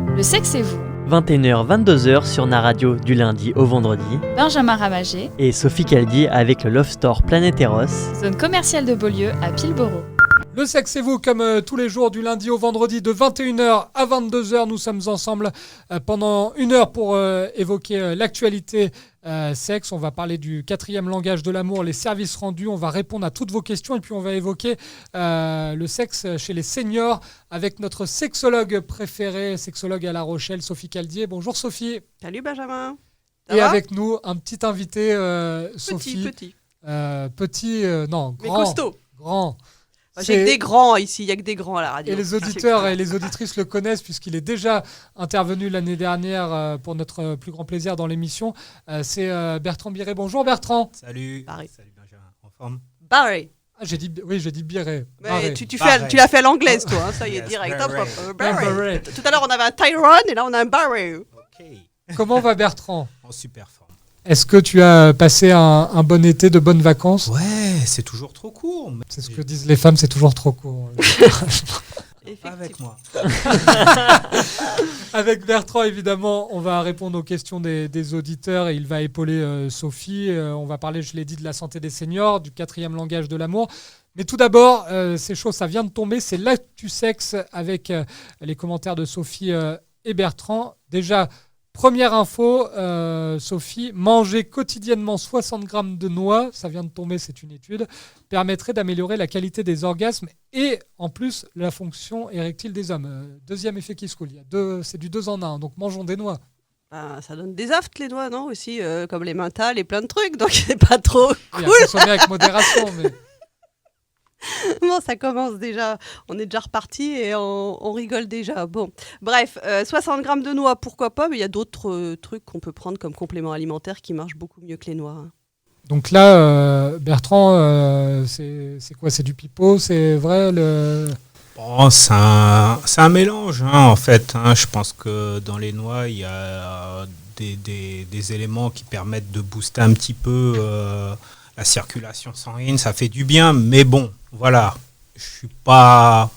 Le sexe et vous, 21h-22h sur Naradio du lundi au vendredi. Benjamin Ramagé, Et Sophie Caldi avec le Love Store Planète Eros. zone commerciale de Beaulieu à Pilboro. Le sexe et vous, comme tous les jours du lundi au vendredi de 21h à 22h, nous sommes ensemble pendant une heure pour évoquer l'actualité sexe. On va parler du 4e langage de l'amour, les services rendus. On va répondre à toutes vos questions et puis on va évoquer le sexe chez les seniors avec notre sexologue préférée, sexologue à La Rochelle, Sophie Caldier. Bonjour Sophie. Salut Benjamin. Et avec nous, un petit invité, Sophie. Petit. Non, Mais grand. costaud. Grand. J'ai que des grands ici, il n'y a que des grands à la radio. Et les auditeurs et les auditrices le connaissent puisqu'il est déjà intervenu l'année dernière pour notre plus grand plaisir dans l'émission. C'est Bertrand Biret. Bonjour Bertrand. Salut. Barré. Salut Benjamin. En forme? Barré. J'ai dit Biret. Mais tu l'as fait à l'anglaise, toi. Hein, ça y est, Yes, direct. Barré. Barré. Tout à l'heure, on avait un Tyrone et là, on a un Barré. Ok. Comment va Bertrand? En super forme. Est-ce que tu as passé un bon été, de bonnes vacances? Ouais, c'est toujours trop court. Mais C'est ce que disent les femmes, c'est toujours trop court. pas avec moi. Avec Bertrand, évidemment, on va répondre aux questions des auditeurs et il va épauler Sophie. On va parler, je l'ai dit, de la santé des seniors, du 4e langage de l'amour. Mais tout d'abord, c'est chaud, ça vient de tomber, c'est l'actu sexe avec les commentaires de Sophie et Bertrand. Déjà, première info, Sophie, manger quotidiennement 60 grammes de noix, ça vient de tomber, c'est une étude, permettrait d'améliorer la qualité des orgasmes et en plus la fonction érectile des hommes. Deuxième effet qui se coule, c'est du 2 en 1, donc mangeons des noix. Ben, ça donne des aftes, les doigts, non? Aussi, comme les mentales et plein de trucs, donc c'est pas trop Oui, cool. à consommer avec modération, mais... Bon, ça commence déjà. On est déjà reparti et on rigole déjà. Bon, bref, 60 grammes de noix, pourquoi pas, mais il y a d'autres trucs qu'on peut prendre comme complément alimentaire qui marchent beaucoup mieux que les noix. Hein. Donc là, Bertrand, c'est quoi? C'est du pipeau? C'est vrai Bon, c'est un mélange, hein, en fait. Hein. Je pense que dans les noix, il y a des éléments qui permettent de booster un petit peu la circulation sanguine. Ça fait du bien, mais bon, voilà. Je suis pas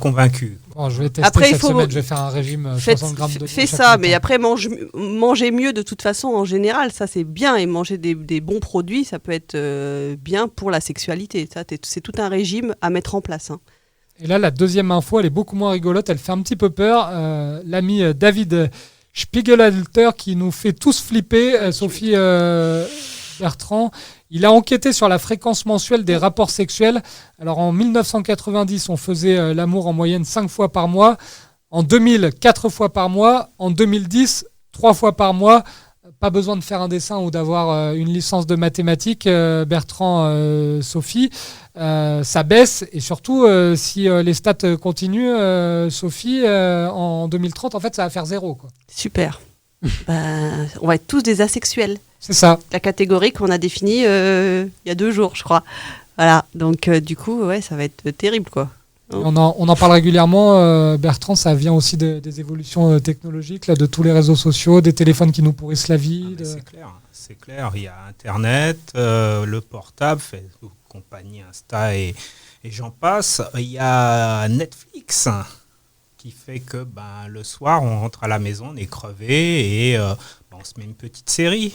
convaincu. Bon, je vais tester Après, cette semaine, je vais faire un régime 60 grammes de noix Fais chaque ça, matin. mais après, manger mieux de toute façon en général, ça c'est bien. Et manger des bons produits, ça peut être bien pour la sexualité. Ça, c'est tout un régime à mettre en place. Hein. Et là, la deuxième info, elle est beaucoup moins rigolote, elle fait un petit peu peur. L'ami David Spiegelhalter qui nous fait tous flipper, Sophie Bertrand, il a enquêté sur la fréquence mensuelle des rapports sexuels. Alors en 1990, on faisait l'amour en moyenne 5 fois par mois. En 2000, 4 fois par mois. En 2010, 3 fois par mois. Pas besoin de faire un dessin ou d'avoir une licence de mathématiques, Bertrand, Sophie. Ça baisse et surtout, si les stats continuent, Sophie, en 2030, en fait, ça va faire 0. Quoi. Super. Ben, on va être tous des asexuels. C'est ça. La catégorie qu'on a définie il y a 2 jours, je crois. Voilà, donc du coup, ouais, ça va être terrible, quoi. On en parle régulièrement, Bertrand, ça vient aussi des évolutions technologiques, là, de tous les réseaux sociaux, des téléphones qui nous pourrissent la vie. C'est clair, il y a Internet, le portable, Facebook, compagnie, Insta et j'en passe. Il y a Netflix qui fait que le soir, on rentre à la maison, on est crevé et on se met une petite série,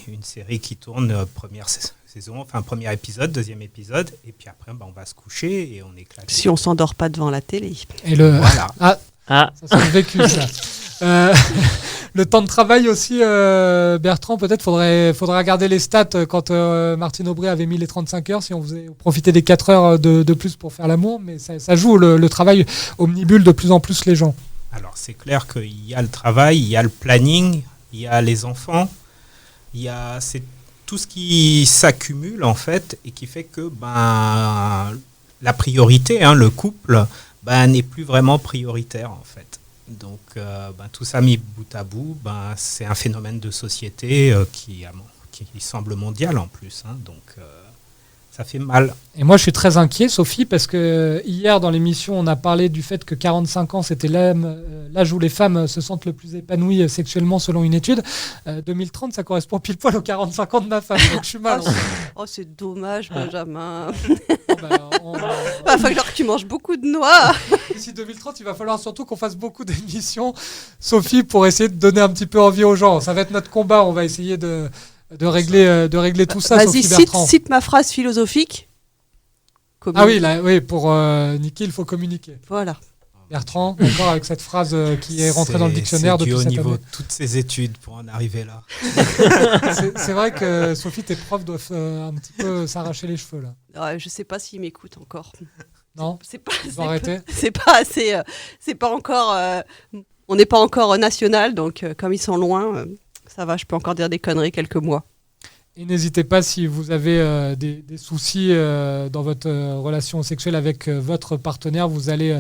qui tourne première saison, enfin premier épisode, deuxième épisode, et puis après on va se coucher et on est claqué. Si on s'endort pas devant la télé. Et Voilà. Ça c'est le vécu, ça. Le temps de travail aussi, Bertrand, peut-être faudrait regarder les stats quand Martine Aubry avait mis les 35 heures, si on faisait profiter des 4 heures de plus pour faire l'amour, mais ça joue, le travail omnibule de plus en plus les gens. Alors c'est clair qu'il y a le travail, il y a le planning, il y a les enfants, c'est tout ce qui s'accumule en fait et qui fait que la priorité, le couple, n'est plus vraiment prioritaire en fait. Donc tout ça mis bout à bout, c'est un phénomène de société qui semble mondial en plus. Donc ça fait mal. Et moi je suis très inquiet, Sophie, parce que hier dans l'émission on a parlé du fait que 45 ans c'était l'âge où les femmes se sentent le plus épanouies sexuellement selon une étude. 2030 ça correspond pile poil aux 45 ans de ma femme, donc je suis mal. Oh c'est dommage Benjamin. Va falloir que tu manges beaucoup de noix. D'ici 2030, il va falloir surtout qu'on fasse beaucoup d'émissions, Sophie, pour essayer de donner un petit peu envie aux gens. Ça va être notre combat. On va essayer de régler tout ça. Vas-y, Sophie Bertrand. cite ma phrase philosophique. Ah oui, pour niquer, il faut communiquer. Voilà. Bertrand, d'accord avec cette phrase qui est rentrée dans le dictionnaire depuis cette année. C'est dû au niveau de toutes ces études pour en arriver là. C'est vrai que Sophie, tes profs doivent un petit peu s'arracher les cheveux là. Ouais, je sais pas s'ils m'écoutent encore. Non. C'est pas. Ils vont arrêter. C'est pas assez. C'est pas encore. On n'est pas encore national, donc comme ils sont loin, ça va. Je peux encore dire des conneries quelques mois. Et n'hésitez pas si vous avez des soucis dans votre relation sexuelle avec votre partenaire, vous allez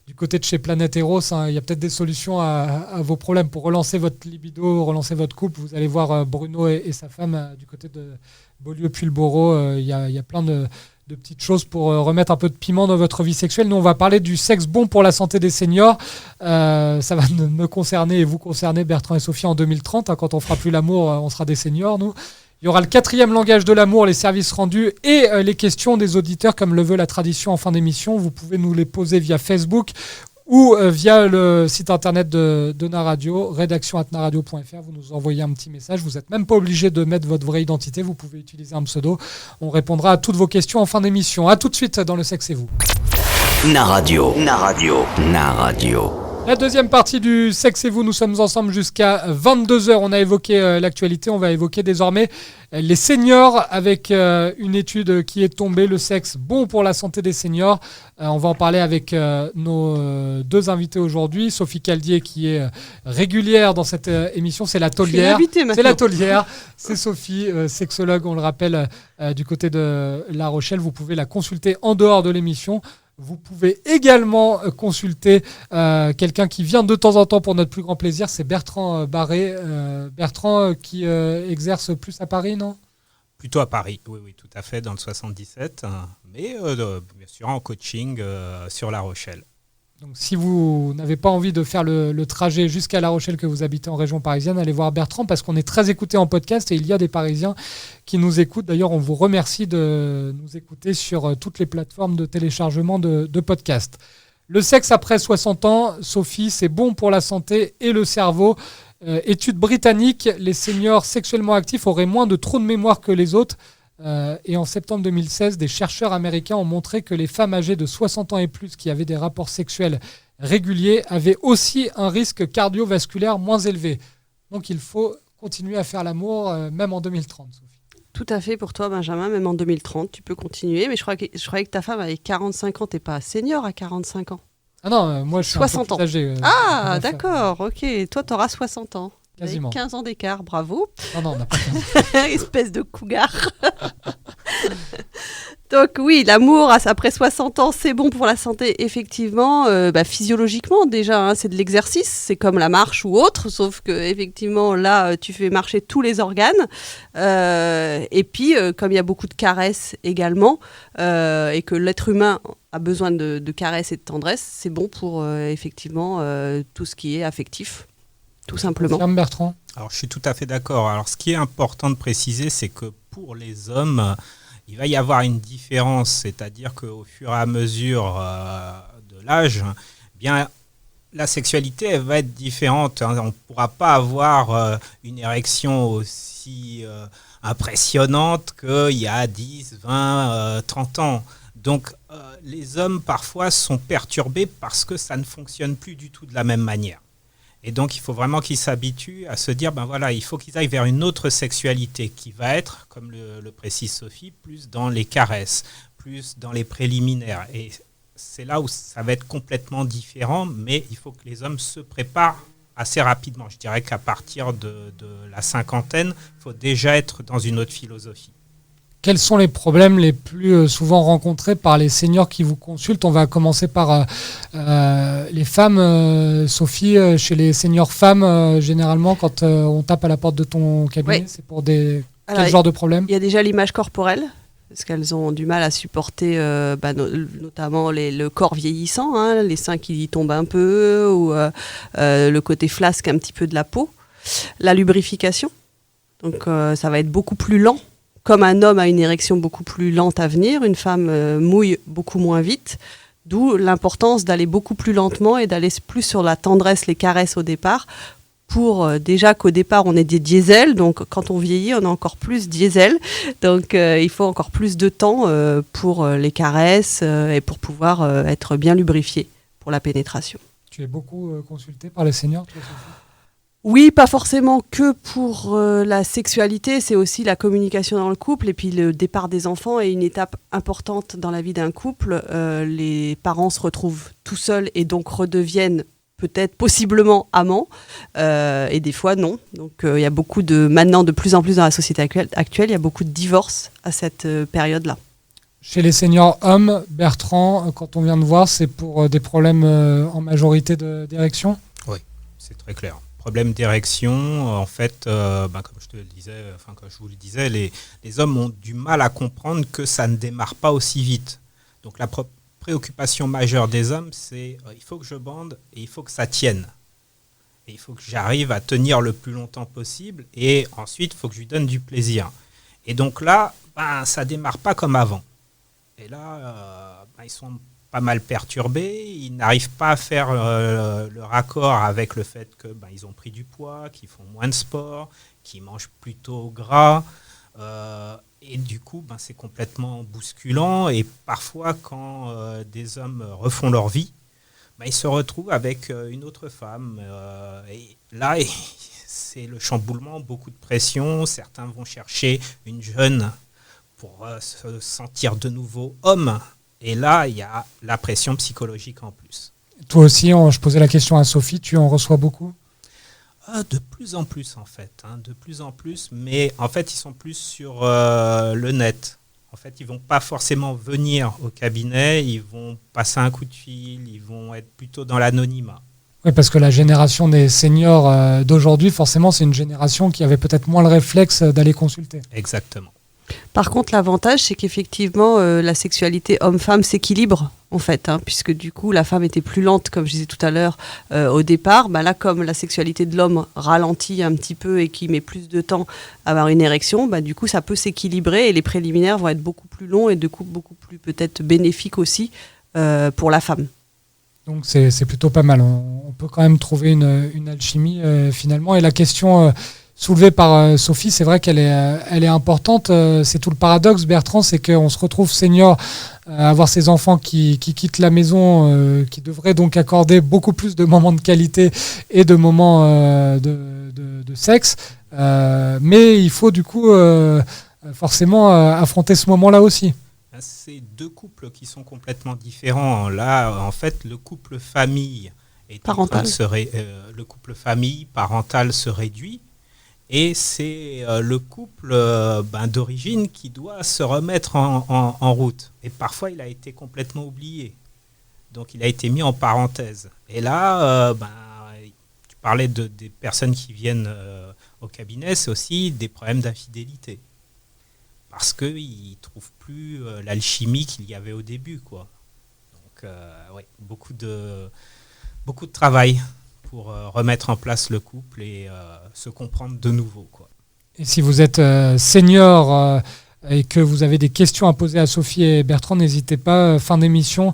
du côté de chez Planète Eros, il y a peut-être des solutions à vos problèmes pour relancer votre libido, relancer votre couple. Vous allez voir Bruno et sa femme du côté de Beaulieu-Pulboro. Il y a plein de petites choses pour remettre un peu de piment dans votre vie sexuelle. Nous, on va parler du sexe bon pour la santé des seniors. Ça va me concerner et vous concerner, Bertrand et Sophie, en 2030. Quand on fera plus l'amour, on sera des seniors, nous. Il y aura le 4e langage de l'amour, les services rendus et les questions des auditeurs comme le veut la tradition en fin d'émission. Vous pouvez nous les poser via Facebook ou via le site internet de Naradio, rédaction@naradio.fr. Vous nous envoyez un petit message. Vous n'êtes même pas obligé de mettre votre vraie identité. Vous pouvez utiliser un pseudo. On répondra à toutes vos questions en fin d'émission. A tout de suite dans Le Sexe et vous. Naradio. La deuxième partie du Sexe et vous, nous sommes ensemble jusqu'à 22h. On a évoqué l'actualité, on va évoquer désormais les seniors avec une étude qui est tombée, le sexe bon pour la santé des seniors. On va en parler avec nos deux invités aujourd'hui. Sophie Caldier qui est régulière dans cette émission, c'est la taulière. C'est la taulière, c'est Sophie, sexologue, on le rappelle, du côté de La Rochelle. Vous pouvez la consulter en dehors de l'émission. Vous pouvez également consulter quelqu'un qui vient de temps en temps pour notre plus grand plaisir, c'est Bertrand Barré. Bertrand qui exerce plus à Paris, non ? Plutôt à Paris, oui, tout à fait, dans le 77, mais bien sûr en coaching sur La Rochelle. Donc si vous n'avez pas envie de faire le trajet jusqu'à La Rochelle, que vous habitez en région parisienne, allez voir Bertrand parce qu'on est très écouté en podcast et il y a des Parisiens qui nous écoutent. D'ailleurs, on vous remercie de nous écouter sur toutes les plateformes de téléchargement de podcasts. Le sexe après 60 ans, Sophie, c'est bon pour la santé et le cerveau. Étude britannique, les seniors sexuellement actifs auraient moins de trous de mémoire que les autres. Et en septembre 2016, des chercheurs américains ont montré que les femmes âgées de 60 ans et plus qui avaient des rapports sexuels réguliers avaient aussi un risque cardiovasculaire moins élevé. Donc il faut continuer à faire l'amour même en 2030, Sophie. Tout à fait pour toi, Benjamin, même en 2030, tu peux continuer. Mais je croyais que ta femme avait 45 ans, t'es pas senior à 45 ans. Ah non, moi je suis 60 un peu plus âgé. Ah, d'accord, ok. Toi, t'auras 60 ans. Quasiment. Avec 15 ans d'écart, bravo. Non, on n'a pas 15 ans. Espèce de cougar. Donc oui, l'amour après 60 ans, c'est bon pour la santé, effectivement. Physiologiquement, déjà, c'est de l'exercice. C'est comme la marche ou autre, sauf que effectivement, là, tu fais marcher tous les organes. Et puis, comme il y a beaucoup de caresses également, et que l'être humain a besoin de caresses et de tendresse, c'est bon pour, effectivement, tout ce qui est affectif. Tout simplement. Bertrand. Alors, je suis tout à fait d'accord. Alors, ce qui est important de préciser, c'est que pour les hommes, il va y avoir une différence, c'est-à-dire qu'au fur et à mesure de l'âge, bien, la sexualité elle va être différente. On ne pourra pas avoir une érection aussi impressionnante qu'il y a 10, 20, 30 ans. Donc, les hommes, parfois, sont perturbés parce que ça ne fonctionne plus du tout de la même manière. Et donc, il faut vraiment qu'ils s'habituent à se dire, il faut qu'ils aillent vers une autre sexualité qui va être, comme le précise Sophie, plus dans les caresses, plus dans les préliminaires. Et c'est là où ça va être complètement différent, mais il faut que les hommes se préparent assez rapidement. Je dirais qu'à partir de la cinquantaine, il faut déjà être dans une autre philosophie. Quels sont les problèmes les plus souvent rencontrés par les seniors qui vous consultent ? On va commencer par les femmes. Sophie, chez les seniors femmes, généralement, quand on tape à la porte de ton cabinet, c'est pour quel genre de problème ? Il y a déjà l'image corporelle, parce qu'elles ont du mal à supporter notamment le corps vieillissant, les seins qui tombent un peu, ou le côté flasque un petit peu de la peau. La lubrification, donc ça va être beaucoup plus lent comme un homme a une érection beaucoup plus lente à venir, une femme mouille beaucoup moins vite. D'où l'importance d'aller beaucoup plus lentement et d'aller plus sur la tendresse, les caresses au départ, pour déjà qu'au départ on est des diesels, donc quand on vieillit on a encore plus diesel, donc il faut encore plus de temps pour les caresses et pour pouvoir être bien lubrifié pour la pénétration. Tu es beaucoup consulté par les seniors, toi, Sophie ? Oui, pas forcément que pour la sexualité, c'est aussi la communication dans le couple et puis le départ des enfants est une étape importante dans la vie d'un couple. Les parents se retrouvent tout seuls et donc redeviennent peut-être possiblement amants et des fois non. Donc il y a maintenant de plus en plus dans la société actuelle, il y a beaucoup de divorces à cette période-là. Chez les seniors hommes, Bertrand, quand on vient de voir, c'est pour des problèmes en majorité d'érection ? Oui, c'est très clair. Problème d'érection, en fait, comme je vous le disais, les hommes ont du mal à comprendre que ça ne démarre pas aussi vite. Donc la préoccupation majeure des hommes, c'est il faut que je bande et il faut que ça tienne. Et il faut que j'arrive à tenir le plus longtemps possible et ensuite il faut que je lui donne du plaisir. Et donc là, ça démarre pas comme avant. Et là, ils sont pas mal perturbés, ils n'arrivent pas à faire le raccord avec le fait que ils ont pris du poids, qu'ils font moins de sport, qu'ils mangent plutôt gras. Et du coup, c'est complètement bousculant. Et parfois, quand des hommes refont leur vie, ils se retrouvent avec une autre femme. Et là, c'est le chamboulement, beaucoup de pression. Certains vont chercher une jeune pour se sentir de nouveau homme. Et là, il y a la pression psychologique en plus. Toi aussi, je posais la question à Sophie, tu en reçois beaucoup ? De plus en plus, en fait. De plus en plus. Mais en fait, ils sont plus sur le net. En fait, ils ne vont pas forcément venir au cabinet. Ils vont passer un coup de fil. Ils vont être plutôt dans l'anonymat. Oui, parce que la génération des seniors d'aujourd'hui, forcément, c'est une génération qui avait peut-être moins le réflexe d'aller consulter. Exactement. Par contre, l'avantage, c'est qu'effectivement, la sexualité homme-femme s'équilibre, en fait, puisque du coup, la femme était plus lente, comme je disais tout à l'heure, au départ. Là, comme la sexualité de l'homme ralentit un petit peu et qui met plus de temps à avoir une érection, du coup, ça peut s'équilibrer et les préliminaires vont être beaucoup plus longs et du coup, beaucoup plus peut-être bénéfiques aussi pour la femme. Donc, c'est plutôt pas mal. On peut quand même trouver une alchimie, finalement. Et la question... soulevée par Sophie, c'est vrai qu'elle est importante. C'est tout le paradoxe, Bertrand, c'est qu'on se retrouve senior à avoir ses enfants qui quittent la maison, qui devraient donc accorder beaucoup plus de moments de qualité et de moments de sexe. Mais il faut du coup forcément affronter ce moment-là aussi. C'est deux couples qui sont complètement différents. Là, en fait, le couple famille parental se réduit. Et c'est le couple d'origine qui doit se remettre en route. Et parfois, il a été complètement oublié. Donc, il a été mis en parenthèse. Et là, tu parlais des personnes qui viennent au cabinet, c'est aussi des problèmes d'infidélité. Parce qu'ils ne trouvent plus l'alchimie qu'il y avait au début, quoi. Donc, beaucoup de travail pour remettre en place le couple et se comprendre de nouveau, quoi. Et si vous êtes senior et que vous avez des questions à poser à Sophie et Bertrand, n'hésitez pas, fin d'émission,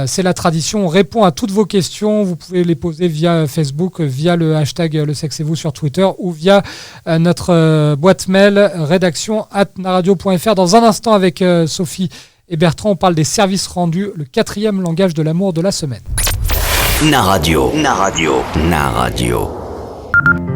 c'est la tradition, on répond à toutes vos questions, vous pouvez les poser via Facebook, via le hashtag Le Sexe et Vous sur Twitter ou via notre boîte mail rédaction@naradio.fr. Dans un instant avec Sophie et Bertrand, on parle des services rendus, le 4e langage de l'amour de la semaine. Naradio.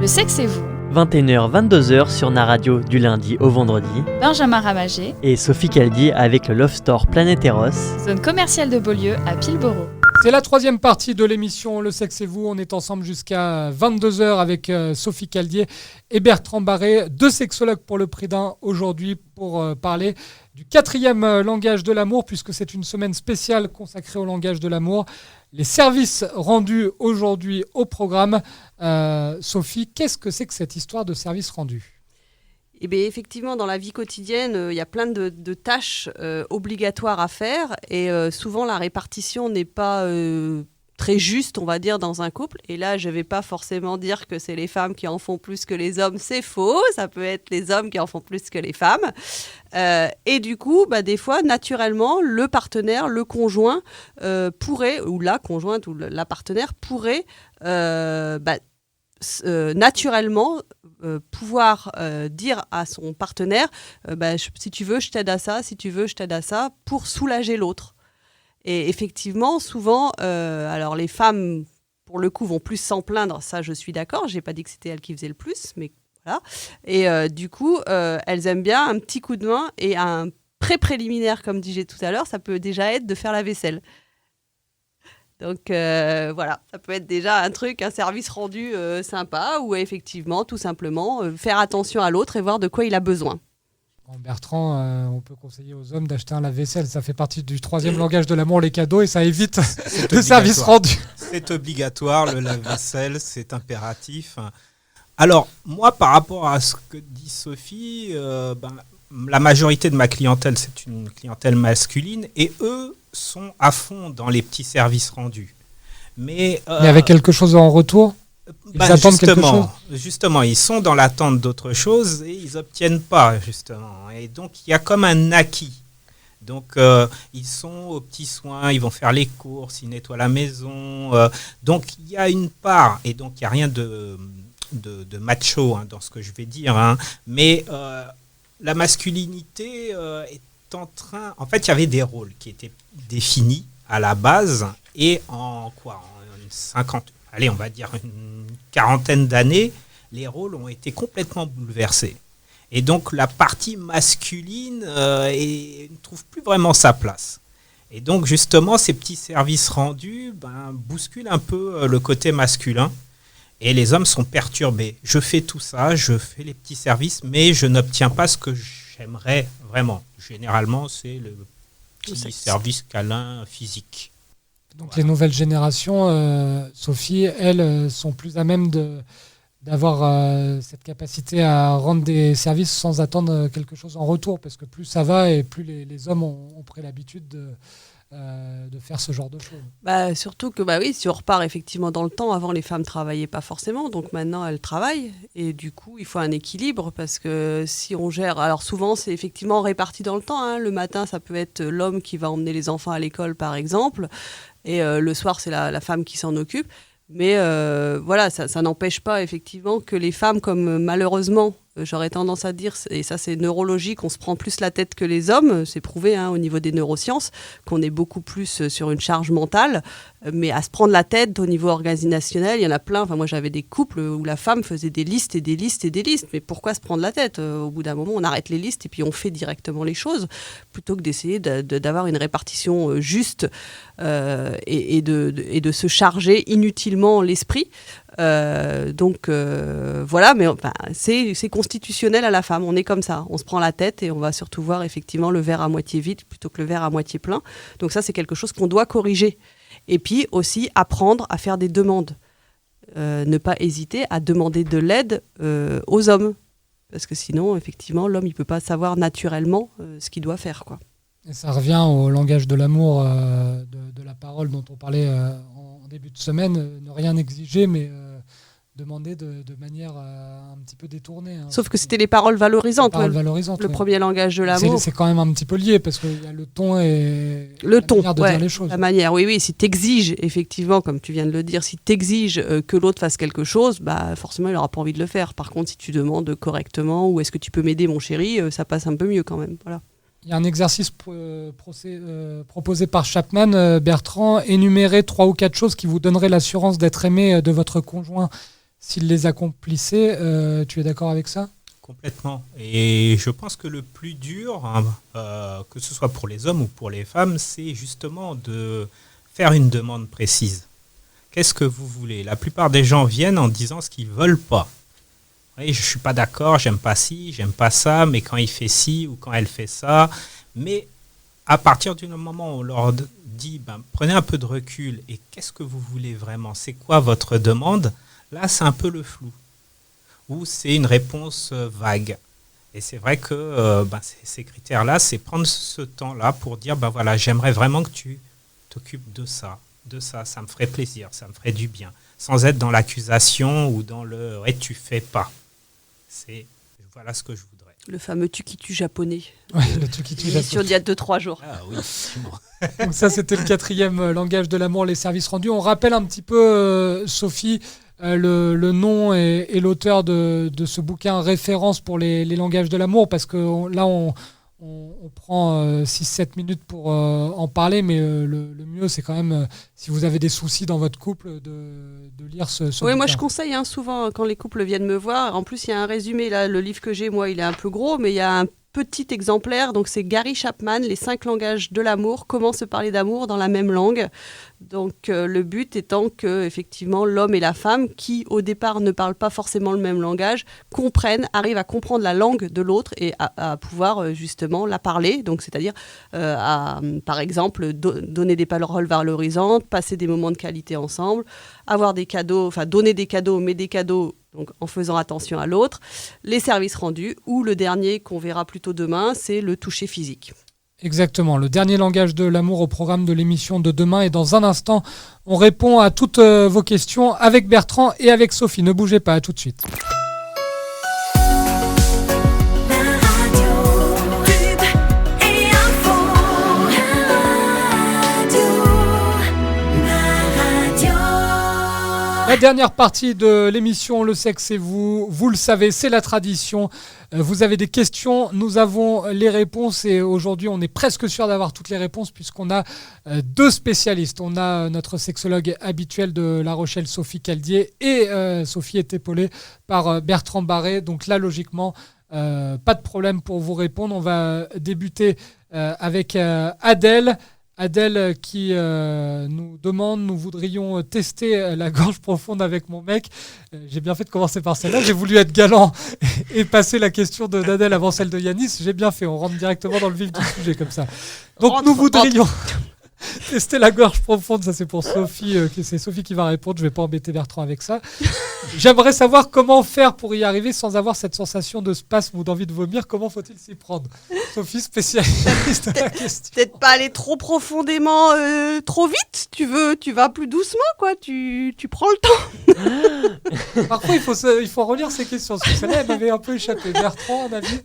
Le sexe et vous, 21h, 22h sur Naradio du lundi au vendredi. Benjamin Ramagé, Et Sophie Caldi avec le Love Store Planétéros. zone commerciale de Beaulieu à Pilboro. C'est la 3e partie de l'émission Le Sexe et Vous. On est ensemble jusqu'à 22h avec Sophie Caldier et Bertrand Barré, 2 sexologues pour le prix d'un aujourd'hui pour parler du 4e langage de l'amour, puisque c'est une semaine spéciale consacrée au langage de l'amour. Les services rendus aujourd'hui au programme. Sophie, qu'est-ce que c'est que cette histoire de services rendus ? Eh bien, effectivement, dans la vie quotidienne, il y a plein de tâches obligatoires à faire et souvent la répartition n'est pas très juste, on va dire, dans un couple. Et là, je ne vais pas forcément dire que c'est les femmes qui en font plus que les hommes, c'est faux. Ça peut être les hommes qui en font plus que les femmes. Et du coup, des fois, naturellement, le partenaire, le conjoint pourrait, ou la conjointe ou la partenaire pourrait naturellement pouvoir dire à son partenaire si tu veux, je t'aide à ça, si tu veux, je t'aide à ça, pour soulager l'autre. Et effectivement, souvent, alors les femmes, pour le coup, vont plus s'en plaindre. Ça, je suis d'accord. Je n'ai pas dit que c'était elles qui faisaient le plus, mais voilà. Et du coup, elles aiment bien un petit coup de main et un pré-préliminaire, comme disais tout à l'heure, ça peut déjà être de faire la vaisselle. Donc voilà, ça peut être déjà un service rendu sympa, ou effectivement, tout simplement, faire attention à l'autre et voir de quoi il a besoin. Bertrand, on peut conseiller aux hommes d'acheter un lave-vaisselle. Ça fait partie du 3e langage de l'amour, les cadeaux, et ça évite le service rendu. C'est obligatoire, le lave-vaisselle, c'est impératif. Alors, moi, par rapport à ce que dit Sophie, la majorité de ma clientèle, c'est une clientèle masculine, et eux sont à fond dans les petits services rendus. Mais avec quelque chose en retour ? Ils attendent quelque chose ? Justement, ils sont dans l'attente d'autre chose et ils n'obtiennent pas, justement. Et donc, il y a comme un acquis. Donc, ils sont aux petits soins, ils vont faire les courses, ils nettoient la maison. Donc, il y a une part, et donc il n'y a rien de macho dans ce que je vais dire, mais la masculinité est en train... En fait, il y avait des rôles qui étaient définis à la base, et en 50... Allez, on va dire une quarantaine d'années, les rôles ont été complètement bouleversés. Et donc, la partie masculine ne trouve plus vraiment sa place. Et donc, justement, ces petits services rendus bousculent un peu le côté masculin. Et les hommes sont perturbés. Je fais tout ça, je fais les petits services, mais je n'obtiens pas ce que j'aimerais vraiment. Généralement, c'est le petit service câlin physique. Donc les nouvelles générations, Sophie, elles sont plus à même d'avoir cette capacité à rendre des services sans attendre quelque chose en retour, parce que plus ça va et plus les hommes ont pris l'habitude de faire ce genre de choses. Surtout que oui, si on repart effectivement dans le temps, avant les femmes ne travaillaient pas forcément, donc maintenant elles travaillent, et du coup il faut un équilibre, parce que si on gère, alors souvent c'est effectivement réparti dans le temps, le matin ça peut être l'homme qui va emmener les enfants à l'école par exemple, et le soir c'est la femme qui s'en occupe, mais voilà, ça n'empêche pas effectivement que les femmes, comme malheureusement j'aurais tendance à dire, et ça c'est neurologique, on se prend plus la tête que les hommes, c'est prouvé au niveau des neurosciences, qu'on est beaucoup plus sur une charge mentale, mais à se prendre la tête au niveau organisationnel, il y en a plein. Moi j'avais des couples où la femme faisait des listes et des listes et des listes, mais pourquoi se prendre la tête ? Au bout d'un moment on arrête les listes et puis on fait directement les choses, plutôt que d'essayer d'avoir une répartition juste et de se charger inutilement l'esprit. Voilà, mais c'est constitutionnel à la femme, on est comme ça, on se prend la tête et on va surtout voir effectivement le verre à moitié vide plutôt que le verre à moitié plein. Donc ça c'est quelque chose qu'on doit corriger, et puis aussi apprendre à faire des demandes, ne pas hésiter à demander de l'aide aux hommes, parce que sinon effectivement l'homme il peut pas savoir naturellement ce qu'il doit faire, quoi. Et ça revient au langage de l'amour, de la parole dont on parlait en début de semaine, ne rien exiger, mais demander de manière un petit peu détournée. Sauf que c'était les paroles valorisantes. Le premier langage de l'amour. C'est quand même un petit peu lié, parce qu'il y a le ton et manière de dire les choses. La manière, oui. Si tu exiges, effectivement, comme tu viens de le dire, si tu exiges que l'autre fasse quelque chose, forcément, il n'aura pas envie de le faire. Par contre, si tu demandes correctement, ou est-ce que tu peux m'aider, mon chéri, ça passe un peu mieux quand même. Voilà. Il y a un exercice proposé par Chapman, Bertrand, énumérer 3 ou 4 choses qui vous donneraient l'assurance d'être aimé de votre conjoint s'il les accomplissait. Tu es d'accord avec ça ? Complètement. Et je pense que le plus dur, que ce soit pour les hommes ou pour les femmes, c'est justement de faire une demande précise. Qu'est-ce que vous voulez ? La plupart des gens viennent en disant ce qu'ils ne veulent pas. Oui, je ne suis pas d'accord, j'aime pas ci, j'aime pas ça, mais quand il fait ci ou quand elle fait ça. Mais à partir du moment où on leur dit prenez un peu de recul et qu'est-ce que vous voulez vraiment ? C'est quoi votre demande ? Là, c'est un peu le flou. Ou c'est une réponse vague. Et c'est vrai que ces critères-là, c'est prendre ce temps-là pour dire voilà, j'aimerais vraiment que tu t'occupes de ça, de ça. Ça me ferait plaisir, ça me ferait du bien. Sans être dans l'accusation ou dans le « ouais, tu fais pas ». Voilà ce que je voudrais. Le fameux tukitu japonais. Ouais, le tukitu sur il y a 2-3 jours. Ah oui, effectivement. Donc ça, c'était le 4e langage de l'amour, les services rendus. On rappelle un petit peu, Sophie, le nom et l'auteur de ce bouquin référence pour les langages de l'amour, parce que là, on prend 6-7 minutes pour en parler, mais le mieux, c'est quand même, si vous avez des soucis dans votre couple, de lire ce bouquin. Oui, moi je conseille souvent quand les couples viennent me voir. En plus, il y a un résumé, là, le livre que j'ai, moi, il est un peu gros, mais il y a un petit exemplaire, donc c'est Gary Chapman, les 5 langages de l'amour, comment se parler d'amour dans la même langue. Donc le but étant que effectivement l'homme et la femme, qui au départ ne parlent pas forcément le même langage, arrivent à comprendre la langue de l'autre et à pouvoir justement la parler. Donc c'est-à-dire par exemple donner des paroles valorisantes, passer des moments de qualité ensemble, avoir des cadeaux, enfin donner des cadeaux, mais des cadeaux donc en faisant attention à l'autre, les services rendus, ou le dernier qu'on verra plutôt demain, c'est le toucher physique. Exactement, le dernier langage de l'amour au programme de l'émission de demain. Et dans un instant, on répond à toutes vos questions avec Bertrand et avec Sophie. Ne bougez pas, à tout de suite. La dernière partie de l'émission Le sexe et vous le savez, c'est la tradition. Vous avez des questions, nous avons les réponses et aujourd'hui on est presque sûr d'avoir toutes les réponses puisqu'on a 2 spécialistes. On a notre sexologue habituelle de La Rochelle, Sophie Caldier, et Sophie est épaulée par Bertrand Barré. Donc là, logiquement, pas de problème pour vous répondre. On va débuter avec Adèle. Adèle qui nous demande, nous voudrions tester la gorge profonde avec mon mec. J'ai bien fait de commencer par celle-là. J'ai voulu être galant et passer la question d'Adèle avant celle de Yanis. J'ai bien fait, on rentre directement dans le vif du sujet comme ça. Donc nous voudrions tester la gorge profonde. Ça c'est pour Sophie, c'est Sophie qui va répondre. Je ne vais pas embêter Bertrand avec ça. J'aimerais savoir comment faire pour y arriver sans avoir cette sensation de spasme ou d'envie de vomir. Comment faut-il s'y prendre? Sophie, spécialiste de la question. Peut-être pas aller trop profondément, trop vite. Tu vas plus doucement, quoi. Tu prends le temps. Parfois, il faut relire ces questions. Parce que celle-là, elle m'avait un peu échappé. Bertrand, un avis?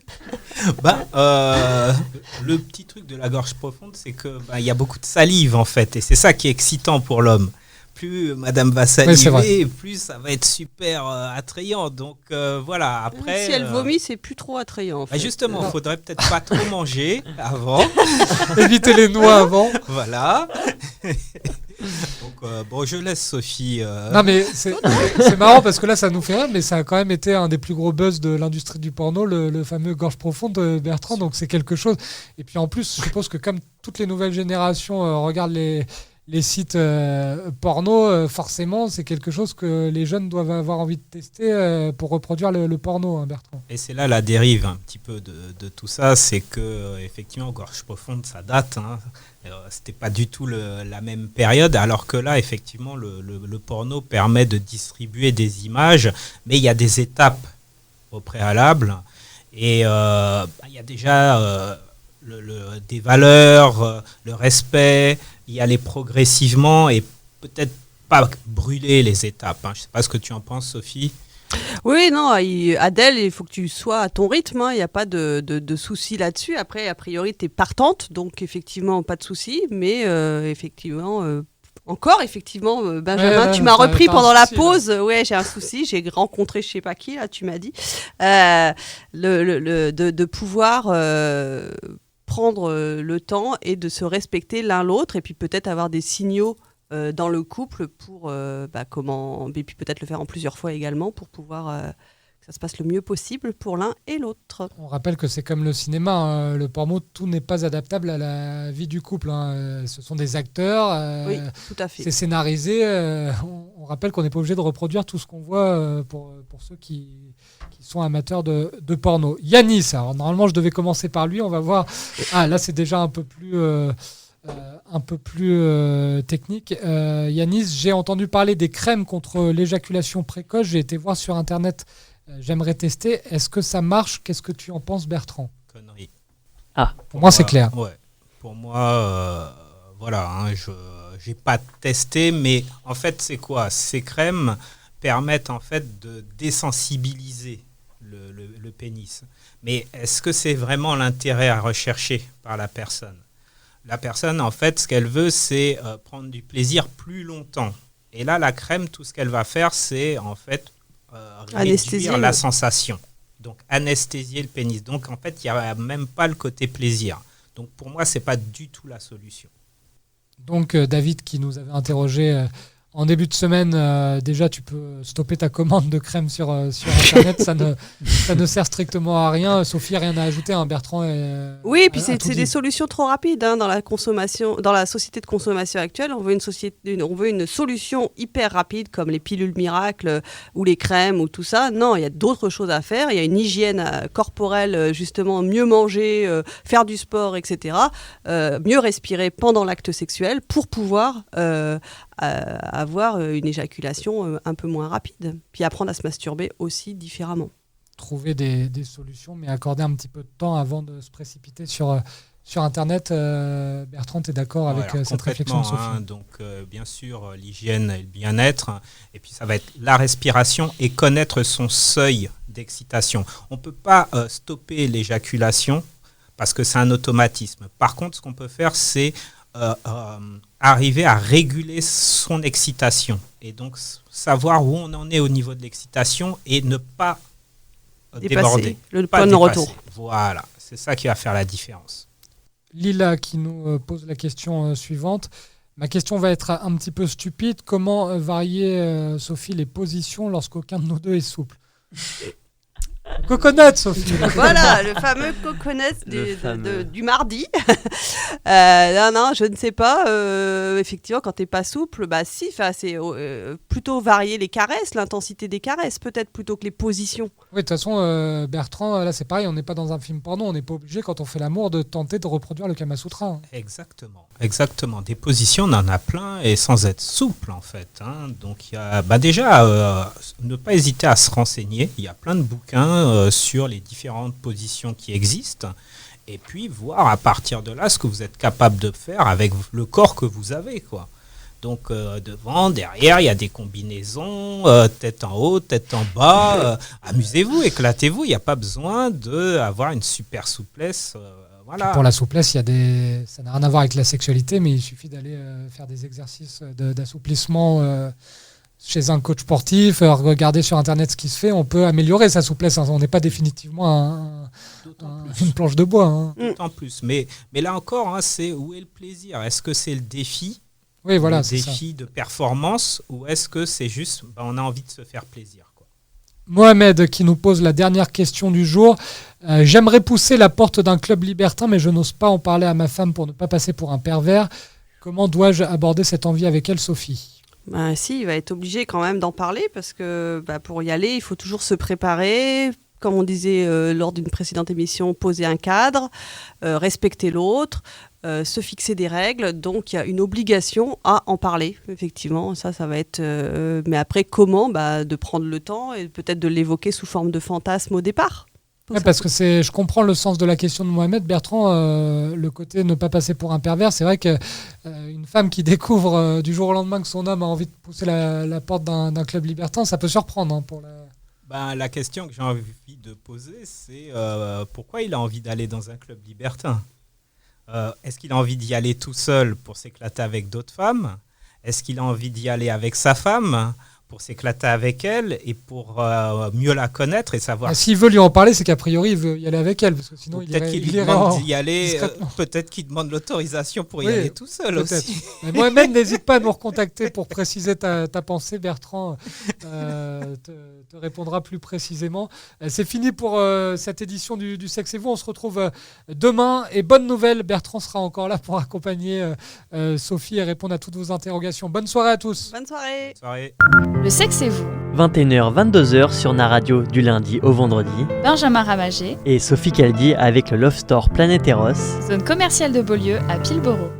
Le petit truc de la gorge profonde, c'est que y a beaucoup de salive en fait, et c'est ça qui est excitant pour l'homme. Plus madame va saliver, plus ça va être super attrayant. Donc voilà, après... Si elle vomit, c'est plus trop attrayant. En fait. Justement, il faudrait peut-être pas trop manger avant. Éviter les noix avant. Voilà. Donc je laisse Sophie... Non mais c'est marrant parce que là ça nous fait rire, mais ça a quand même été un des plus gros buzz de l'industrie du porno, le fameux gorge profonde de Bertrand, donc c'est quelque chose. Et puis en plus, je suppose que comme toutes les nouvelles générations regardent les sites porno, forcément c'est quelque chose que les jeunes doivent avoir envie de tester pour reproduire le porno, hein, Bertrand. Et c'est là la dérive un petit peu de tout ça, c'est que effectivement gorge profonde ça date, hein. C'était pas du tout la même période, alors que là effectivement le porno permet de distribuer des images, mais il y a des étapes au préalable et il y a déjà des valeurs, le respect, y aller progressivement et peut-être pas brûler les étapes, hein. Je sais pas ce que tu en penses, Sophie. Oui, non, Adèle, il faut que tu sois à ton rythme, hein. Il n'y a pas de souci là-dessus. Après, a priori, tu es partante, donc effectivement, pas de souci, mais effectivement... Benjamin, tu m'as repris pendant la pause. Ouais, j'ai un souci. J'ai rencontré je sais pas qui là. Tu m'as dit de pouvoir prendre le temps et de se respecter l'un l'autre, et puis peut-être avoir des signaux dans le couple pour et puis peut-être le faire en plusieurs fois également pour pouvoir que ça se passe le mieux possible pour l'un et l'autre. On rappelle que c'est comme le cinéma, hein. Le porno, tout n'est pas adaptable à la vie du couple, hein. Ce sont des acteurs, oui, tout à fait. C'est scénarisé. On rappelle qu'on n'est pas obligé de reproduire tout ce qu'on voit pour ceux qui sont amateurs de porno. Yanis, alors normalement je devais commencer par lui, on va voir. Ah là c'est déjà un peu plus technique. Yanis, j'ai entendu parler des crèmes contre l'éjaculation précoce, j'ai été voir sur internet, j'aimerais tester. Est-ce que ça marche? Qu'est-ce que tu en penses, Bertrand? Connerie. Pour moi c'est clair. Ouais. Pour moi, voilà, je n'ai pas testé, mais en fait, c'est quoi? Ces crèmes permettent en fait de désensibiliser le pénis. Mais est-ce que c'est vraiment l'intérêt à rechercher par la personne? La personne, en fait, ce qu'elle veut, c'est prendre du plaisir plus longtemps. Et là, la crème, tout ce qu'elle va faire, c'est en fait réduire la sensation. Donc, anesthésier le pénis. Donc, en fait, il n'y a même pas le côté plaisir. Donc, pour moi, ce n'est pas du tout la solution. Donc, David, qui nous avait interrogé en début de semaine, déjà, tu peux stopper ta commande de crème sur Internet. ça ne sert strictement à rien. Sophie, rien à ajouter. Bertrand oui, et puis c'est des solutions trop rapides dans la consommation, dans la société de consommation actuelle. On veut une solution hyper rapide comme les pilules miracles ou les crèmes ou tout ça. Non, il y a d'autres choses à faire. Il y a une hygiène corporelle, justement, mieux manger, faire du sport, etc. Mieux respirer pendant l'acte sexuel pour pouvoir avoir une éjaculation un peu moins rapide. Puis apprendre à se masturber aussi différemment. Trouver des solutions, mais accorder un petit peu de temps avant de se précipiter sur Internet. Bertrand, tu es d'accord avec cette réflexion de Sophie? Donc, bien sûr, l'hygiène et le bien-être. Et puis, ça va être la respiration et connaître son seuil d'excitation. On ne peut pas stopper l'éjaculation parce que c'est un automatisme. Par contre, ce qu'on peut faire, c'est arriver à réguler son excitation et donc savoir où on en est au niveau de l'excitation et ne pas déborder. Le point de non-retour. Voilà, c'est ça qui va faire la différence. Lila qui nous pose la question suivante. Ma question va être un petit peu stupide. Comment varier, Sophie, les positions lorsqu'aucun de nous deux est souple? Coconut, Sophie. Voilà, le fameux coconut du mardi. Non, je ne sais pas. Effectivement, quand tu n'es pas souple, si, c'est plutôt varier les caresses, l'intensité des caresses, peut-être plutôt que les positions. Oui, de toute façon, Bertrand, là, c'est pareil, on n'est pas dans un film porno, on n'est pas obligé, quand on fait l'amour, de tenter de reproduire le Kama Sutra. Exactement. Des positions, on en a plein et sans être souple, en fait. Donc, il y a déjà, ne pas hésiter à se renseigner. Il y a plein de bouquins sur les différentes positions qui existent. Et puis, voir à partir de là ce que vous êtes capable de faire avec le corps que vous avez, quoi. Donc, devant, derrière, il y a des combinaisons, tête en haut, tête en bas. Amusez-vous, éclatez-vous. Il n'y a pas besoin d'avoir une super souplesse. Voilà. Pour la souplesse, ça n'a rien à voir avec la sexualité, mais il suffit d'aller faire des exercices d'assouplissement chez un coach sportif, regarder sur Internet ce qui se fait. On peut améliorer sa souplesse. On n'est pas définitivement une planche de bois. D'autant plus. Mais là encore, c'est où est le plaisir? Est-ce que c'est le défi? Oui, voilà, le défi de performance, ou est-ce que c'est juste on a envie de se faire plaisir, quoi. Mohamed qui nous pose la dernière question du jour. J'aimerais pousser la porte d'un club libertin, mais je n'ose pas en parler à ma femme pour ne pas passer pour un pervers. Comment dois-je aborder cette envie avec elle, Sophie? Si, il va être obligé quand même d'en parler parce que pour y aller, il faut toujours se préparer. Comme on disait lors d'une précédente émission, poser un cadre, respecter l'autre, se fixer des règles. Donc, il y a une obligation à en parler, effectivement. Ça va être... mais après, comment de prendre le temps et peut-être de l'évoquer sous forme de fantasme au départ. Ouais, parce que je comprends le sens de la question de Mohamed. Bertrand, le côté ne pas passer pour un pervers, c'est vrai qu'une femme qui découvre du jour au lendemain que son homme a envie de pousser la porte d'un club libertin, ça peut surprendre. Pour la question que j'ai envie de poser, c'est pourquoi il a envie d'aller dans un club libertin? Est-ce qu'il a envie d'y aller tout seul pour s'éclater avec d'autres femmes? Est-ce qu'il a envie d'y aller avec sa femme pour s'éclater avec elle et pour mieux la connaître et savoir... S'il veut lui en parler, c'est qu'a priori, il veut y aller avec elle. Parce que sinon, peut-être qu'il lui demande d'y aller, peut-être qu'il demande l'autorisation pour y aller tout seul aussi. Mais Mohamed, n'hésite pas à nous recontacter pour préciser ta pensée. Bertrand te répondra plus précisément. C'est fini pour cette édition du Sexe et vous. On se retrouve demain. Et bonne nouvelle, Bertrand sera encore là pour accompagner Sophie et répondre à toutes vos interrogations. Bonne soirée à tous. Bonne soirée. Bonne soirée. Le Sexe et vous. 21h, 22h sur Naradio du lundi au vendredi. Benjamin Ramagé et Sophie Caldi avec le Love Store Planet Eros. Zone commerciale de Beaulieu à Pilboro.